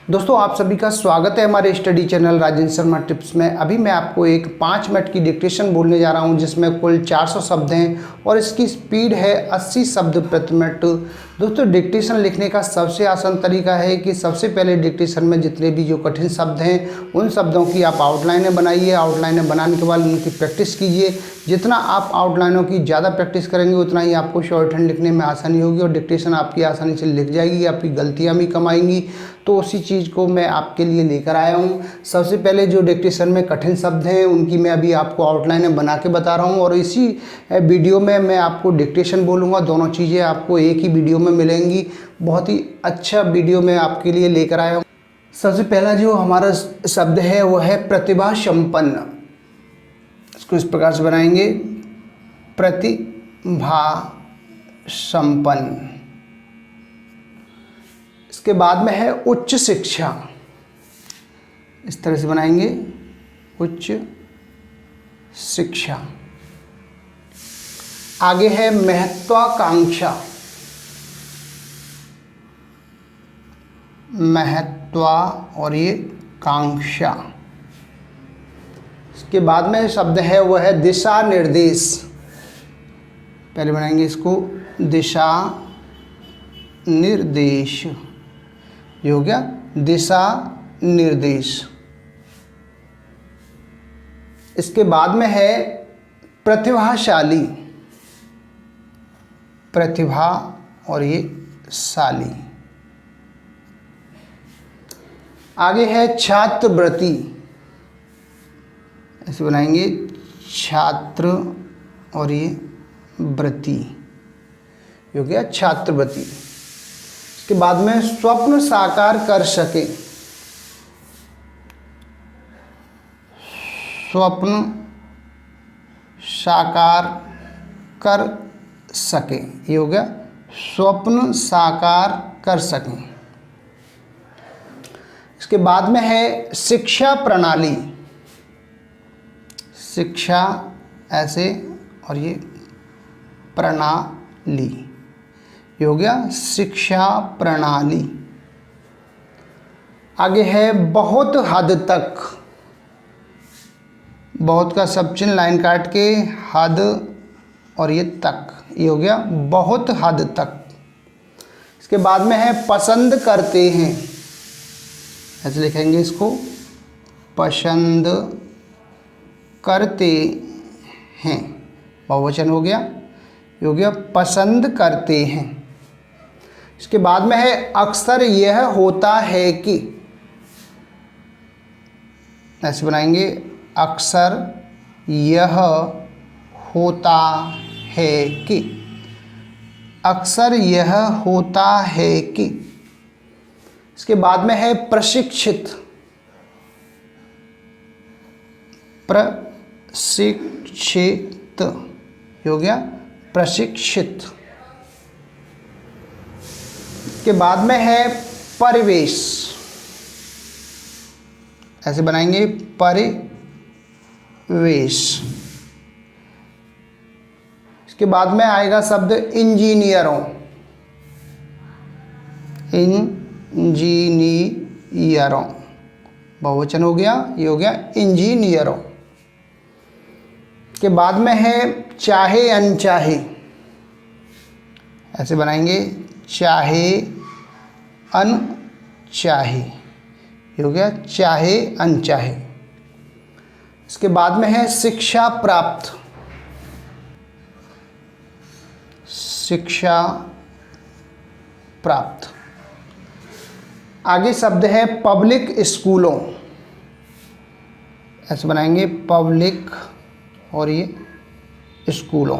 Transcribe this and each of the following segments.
दोस्तों आप सभी का स्वागत है हमारे study channel Rajendra Sharma tips में। अभी मैं आपको एक 5 मिनट की डिक्टेशन बोलने जा रहा हूं जिसमें कुल 400 शब्द हैं और इसकी स्पीड है 80 शब्द प्रति मिनट। दोस्तों डिक्टेशन लिखने का सबसे आसान तरीका है कि सबसे पहले डिक्टेशन में जितने भी जो कठिन शब्द हैं उन शब्दों की आप आउटलाइनें बनाइए। आउटलाइनें बनाने के बाद उनकी प्रैक्टिस कीजिए। जितना आप आउटलाइनों की ज़्यादा प्रैक्टिस करेंगे उतना ही आपको शॉर्ट हैंड लिखने में आसानी होगी और डिक्टेशन आपकी आसानी से लिख जाएगी, आपकी गलतियाँ भी कम आएंगी। तो उसी चीज़ को मैं आपके लिए लेकर आया हूँ। सबसे पहले जो डिक्टेशन में कठिन शब्द हैं उनकी मैं अभी आपको आउटलाइनें बना के बता रहा हूँ और इसी वीडियो में मैं आपको डिक्टेशन बोलूँगा। दोनों चीज़ें आपको एक ही वीडियो में मिलेंगी। बहुत ही अच्छा वीडियो मैं आपके लिए लेकर आया हूँ। सबसे पहला जो हमारा शब्द है वो है प्रतिभा संपन्न। इसको इस प्रकार से बनाएंगे, प्रतिभा संपन्न। इसके बाद में है उच्च शिक्षा। इस तरह से बनाएंगे, उच्च शिक्षा। आगे है महत्वाकांक्षा। महत्वा और ये कांक्षा। इसके बाद में शब्द है वह है दिशा निर्देश। पहले बनाएंगे इसको दिशा निर्देश। ये हो गया दिशा निर्देश। इसके बाद में है प्रतिभाशाली। प्रतिभा और ये शाली। आगे है छात्रवृत्ति। ऐसे बनाएंगे छात्र और ये वृत्ति। ये हो गया छात्रवृत्ति। इसके बाद में स्वप्न साकार कर सके। स्वप्न साकार कर सके। ये हो गया स्वप्न साकार कर सकें। इसके बाद में है शिक्षा प्रणाली। शिक्षा ऐसे और ये प्रणाली। ये हो गया शिक्षा प्रणाली। आगे है बहुत हद तक। बहुत का सब चिन्ह लाइन काट के हद और ये तक। ये हो गया बहुत हद तक। इसके बाद में है पसंद करते हैं। ऐसे लिखेंगे इसको, पसंद करते हैं। बहुवचन हो गया। ये हो गया पसंद करते हैं। इसके बाद में है अक्सर यह होता है कि। ऐसे बनाएंगे अक्सर यह होता है कि। अक्सर यह होता है कि। इसके बाद में है प्रशिक्षित। प्रशिक्षित। हो गया प्रशिक्षित। इसके बाद में है परिवेश। ऐसे बनाएंगे परिवेश। इसके बाद में आएगा शब्द इंजीनियरों। इंजीनियरों। बहुवचन हो गया। ये हो गया इंजीनियरों। के बाद में है चाहे अनचाहे। ऐसे बनाएंगे चाहे अनचाहे। ये हो गया चाहे अनचाहे। इसके बाद में है शिक्षा प्राप्त। शिक्षा प्राप्त। आगे शब्द है पब्लिक स्कूलों। ऐसे बनाएंगे पब्लिक और ये स्कूलों।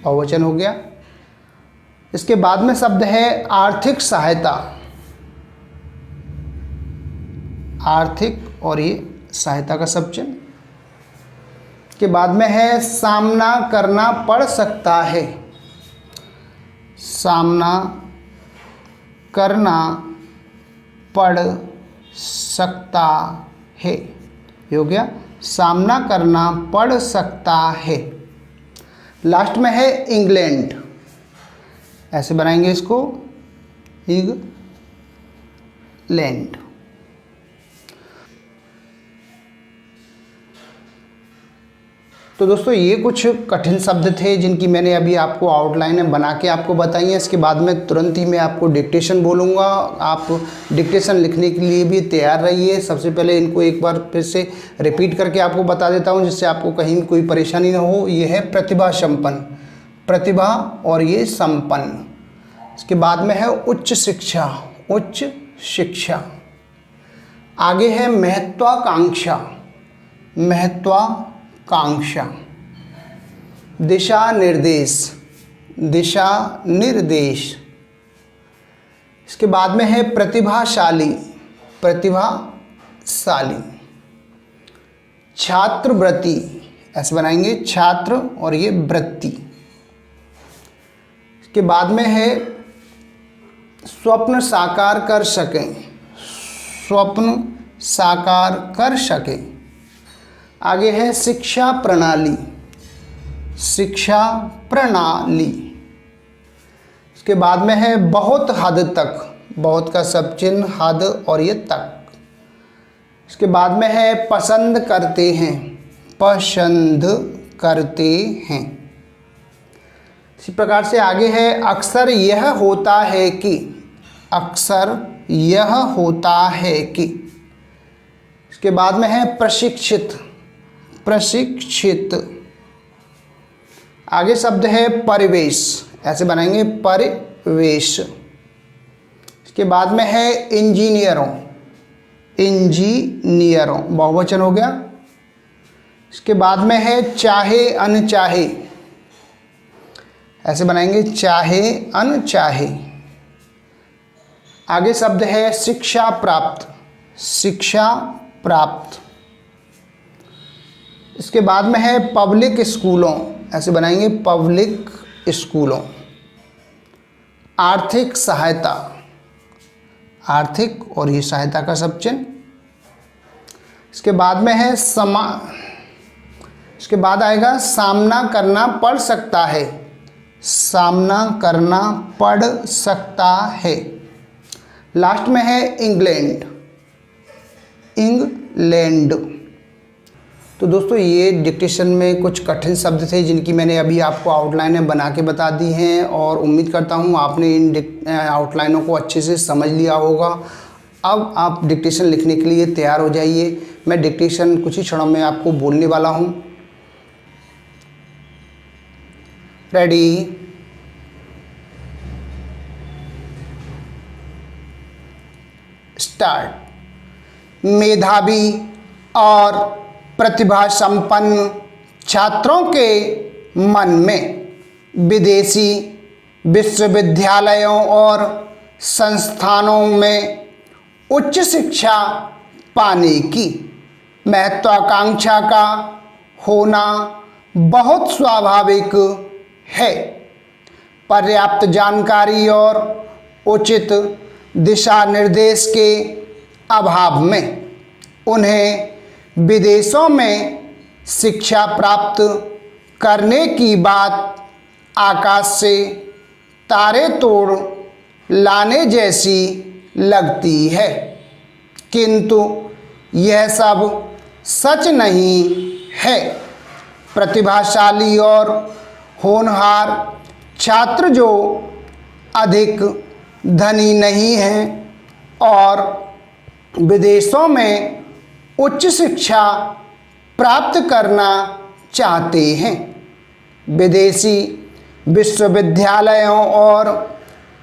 बहुवचन हो गया। इसके बाद में शब्द है आर्थिक सहायता। आर्थिक और ये सहायता का सब चिन्ह। के बाद में है सामना करना पड़ सकता है। सामना करना पड़ सकता है। ये हो गया सामना करना पड़ सकता है। लास्ट में है इंग्लैंड। ऐसे बनाएंगे इसको, इंग्लैंड। तो दोस्तों ये कुछ कठिन शब्द थे जिनकी मैंने अभी आपको आउटलाइन बना के आपको बताई है। इसके बाद में तुरंत ही मैं आपको डिक्टेशन बोलूँगा, आप डिक्टेशन लिखने के लिए भी तैयार रहिए। सबसे पहले इनको एक बार फिर से रिपीट करके आपको बता देता हूँ जिससे आपको कहीं कोई परेशानी ना हो। ये है प्रतिभा संपन्न, प्रतिभा और ये संपन्न। इसके बाद में है उच्च शिक्षा, उच्च शिक्षा। आगे है महत्वाकांक्षा, महत्वाकांक्षा। दिशा निर्देश, दिशा निर्देश। इसके बाद में है प्रतिभाशाली, प्रतिभाशाली। छात्रवृत्ति, ऐसे बनाएंगे छात्र और ये वृत्ति। इसके बाद में है स्वप्न साकार कर सकें, स्वप्न साकार कर सके। आगे है शिक्षा प्रणाली, शिक्षा प्रणाली। इसके बाद में है बहुत हद तक, बहुत का सब चिन्ह, हद और ये तक। इसके बाद में है पसंद करते हैं, पसंद करते हैं। इसी प्रकार से आगे है अक्सर यह होता है कि, अक्सर यह होता है कि। इसके बाद में है प्रशिक्षित, प्रशिक्षित। आगे शब्द है परिवेश, ऐसे बनाएंगे परिवेश। इसके बाद में है इंजीनियरों, इंजीनियरों, बहुवचन हो गया। इसके बाद में है चाहे अनचाहे, ऐसे बनाएंगे चाहे अनचाहे। आगे शब्द है शिक्षा प्राप्त, शिक्षा प्राप्त। इसके बाद में है पब्लिक स्कूलों, ऐसे बनाएंगे पब्लिक स्कूलों। आर्थिक सहायता, आर्थिक और ये सहायता का सब चिन्ह। इसके बाद में है इसके बाद आएगा सामना करना पड़ सकता है, सामना करना पड़ सकता है। लास्ट में है इंग्लैंड, इंग्लैंड। तो दोस्तों ये डिक्टेशन में कुछ कठिन शब्द थे जिनकी मैंने अभी आपको आउटलाइन में बना के बता दी हैं और उम्मीद करता हूँ आपने इन आउटलाइनों को अच्छे से समझ लिया होगा। अब आप डिक्टेशन लिखने के लिए तैयार हो जाइए। मैं डिक्टेशन कुछ ही क्षणों में आपको बोलने वाला हूँ। Ready, start. मेधावी और प्रतिभा संपन्न छात्रों के मन में विदेशी विश्वविद्यालयों और संस्थानों में उच्च शिक्षा पाने की महत्वाकांक्षा का होना बहुत स्वाभाविक है। पर्याप्त जानकारी और उचित दिशा निर्देश के अभाव में उन्हें विदेशों में शिक्षा प्राप्त करने की बात आकाश से तारे तोड़ लाने जैसी लगती है, किंतु यह सब सच नहीं है। प्रतिभाशाली और होनहार छात्र जो अधिक धनी नहीं हैं और विदेशों में उच्च शिक्षा प्राप्त करना चाहते हैं, विदेशी विश्वविद्यालयों और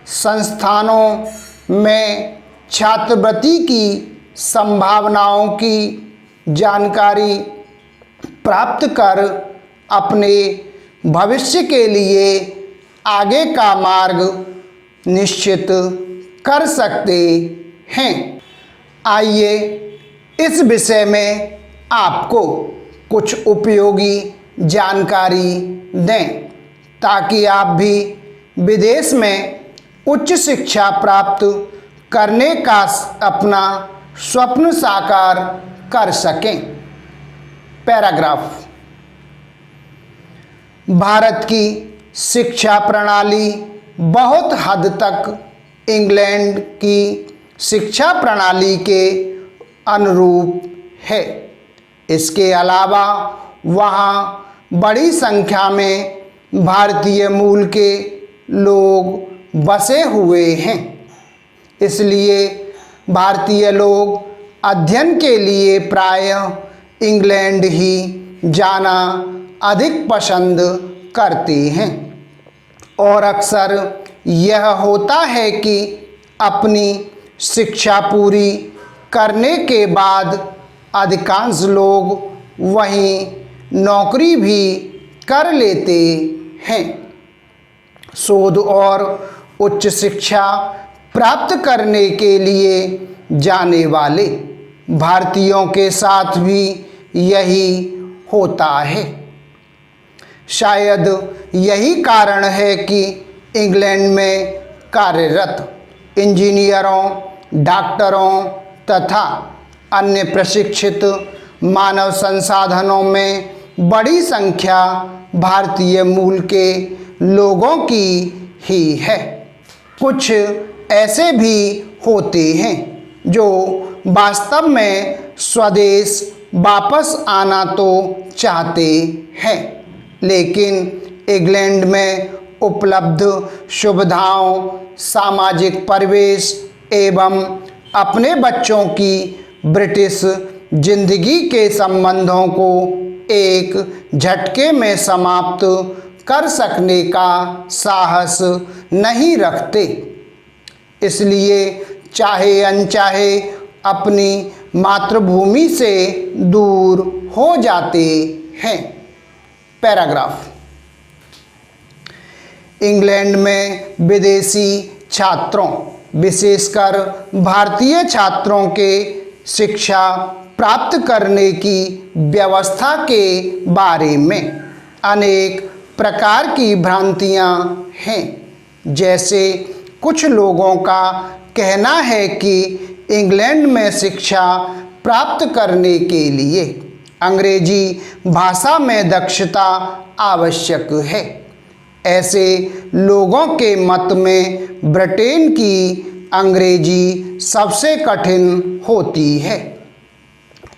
संस्थानों में छात्रवृत्ति की संभावनाओं की जानकारी प्राप्त कर अपने भविष्य के लिए आगे का मार्ग निश्चित कर सकते हैं। आइए इस विषय में आपको कुछ उपयोगी जानकारी दें ताकि आप भी विदेश में उच्च शिक्षा प्राप्त करने का अपना स्वप्न साकार कर सकें। पैराग्राफ। भारत की शिक्षा प्रणाली बहुत हद तक इंग्लैंड की शिक्षा प्रणाली के अनुरूप है। इसके अलावा वहाँ बड़ी संख्या में भारतीय मूल के लोग बसे हुए हैं। इसलिए भारतीय लोग अध्ययन के लिए प्रायः इंग्लैंड ही जाना अधिक पसंद करते हैं और अक्सर यह होता है कि अपनी शिक्षा पूरी करने के बाद अधिकांश लोग वहीं नौकरी भी कर लेते हैं। शोध और उच्च शिक्षा प्राप्त करने के लिए जाने वाले भारतीयों के साथ भी यही होता है। शायद यही कारण है कि इंग्लैंड में कार्यरत इंजीनियरों, डॉक्टरों तथा अन्य प्रशिक्षित मानव संसाधनों में बड़ी संख्या भारतीय मूल के लोगों की ही है। कुछ ऐसे भी होते हैं जो वास्तव में स्वदेश वापस आना तो चाहते हैं, लेकिन इंग्लैंड में उपलब्ध सुविधाओं, सामाजिक परिवेश एवं अपने बच्चों की ब्रिटिश जिंदगी के संबंधों को एक झटके में समाप्त कर सकने का साहस नहीं रखते। इसलिए चाहे अनचाहे अपनी मातृभूमि से दूर हो जाते हैं। पैराग्राफ। इंग्लैंड में विदेशी छात्रों, विशेषकर भारतीय छात्रों के शिक्षा प्राप्त करने की व्यवस्था के बारे में अनेक प्रकार की भ्रांतियां हैं। जैसे कुछ लोगों का कहना है कि इंग्लैंड में शिक्षा प्राप्त करने के लिए अंग्रेजी भाषा में दक्षता आवश्यक है। ऐसे लोगों के मत में ब्रिटेन की अंग्रेजी सबसे कठिन होती है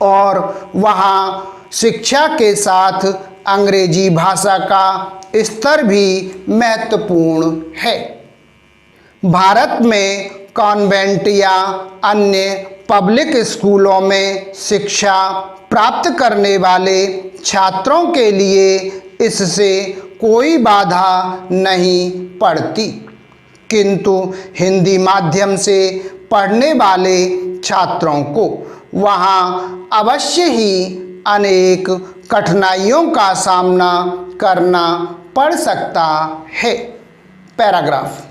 और वहाँ शिक्षा के साथ अंग्रेजी भाषा का स्तर भी महत्वपूर्ण है। भारत में कॉन्वेंट या अन्य पब्लिक स्कूलों में शिक्षा प्राप्त करने वाले छात्रों के लिए इससे कोई बाधा नहीं पड़ती, किंतु हिंदी माध्यम से पढ़ने वाले छात्रों को वहाँ अवश्य ही अनेक कठिनाइयों का सामना करना पड़ सकता है। पैराग्राफ।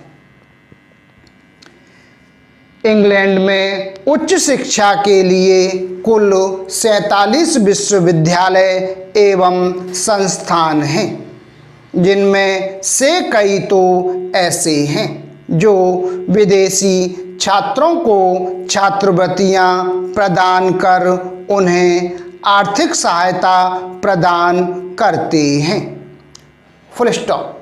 इंग्लैंड में उच्च शिक्षा के लिए कुल 47 विश्वविद्यालय एवं संस्थान हैं, जिनमें से कई तो ऐसे हैं जो विदेशी छात्रों को छात्रवृत्तियां प्रदान कर उन्हें आर्थिक सहायता प्रदान करते हैं। Full stop.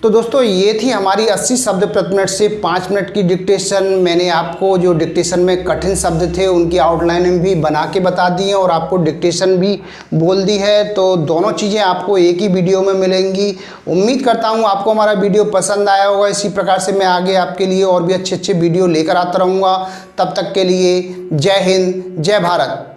तो दोस्तों ये थी हमारी 80 शब्द प्रति मिनट से 5 मिनट की डिक्टेशन। मैंने आपको जो डिक्टेशन में कठिन शब्द थे उनकी आउटलाइन भी बना के बता दी है और आपको डिक्टेशन भी बोल दी है। तो दोनों चीज़ें आपको एक ही वीडियो में मिलेंगी। उम्मीद करता हूँ आपको हमारा वीडियो पसंद आया होगा। इसी प्रकार से मैं आगे आपके लिए और भी अच्छे अच्छे वीडियो लेकर आता रहूँगा। तब तक के लिए जय हिंद, जय भारत।